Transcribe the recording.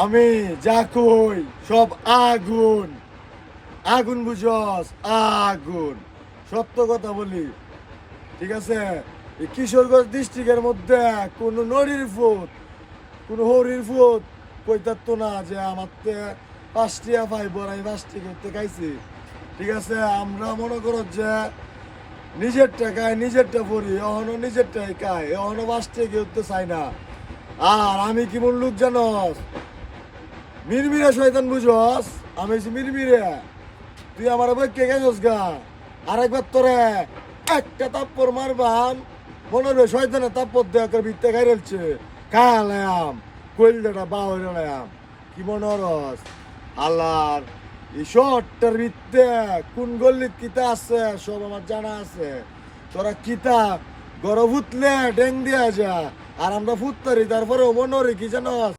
আমি যা কই সব আগুন। আগুন বুঝস, আগুন। সত্য কথা বলি, ঠিক আছে? এই কিশোরগঞ্জ ডিস্ট্রিক্টের মধ্যে কোনো নড়ির ফুট, কোনো হরির ফুট কইতার না যে আমার 5 টিয়া পাইব আর আমি 5টি করতে খাইছি। ঠিক আছে, আমরা মনে করো যে নিজেরটা খাই, নিজেরটা পড়ি, এখনো নিজেরটাই খাই, এখনো 5টি কেউ তো চাই না। আর আমি কেমন লোক জানস? মিরমিরে শয়তান বুঝস, আমি হচ্ছি মিরমিরে। তুই আমার বই কে গেছস গা, আরেকবার তোরে একটা তাপ্পর মারবাম, মনে হবে শয়তানের তাপ্পর দেয়া করে ভিত্তে খাই রেলছে। খায়ালাম কইলটা বাহরালাম, কি মনে রস আল্লাহর এই শহরটার ভিত্তে কোন গল্লিত কিতা আছে সব আমার জানা আছে। তোরা কিতা গড় ফুটলে ডেং দিয়া যা, আর আমরা ফুটতারি, তারপরে মনে কি জানস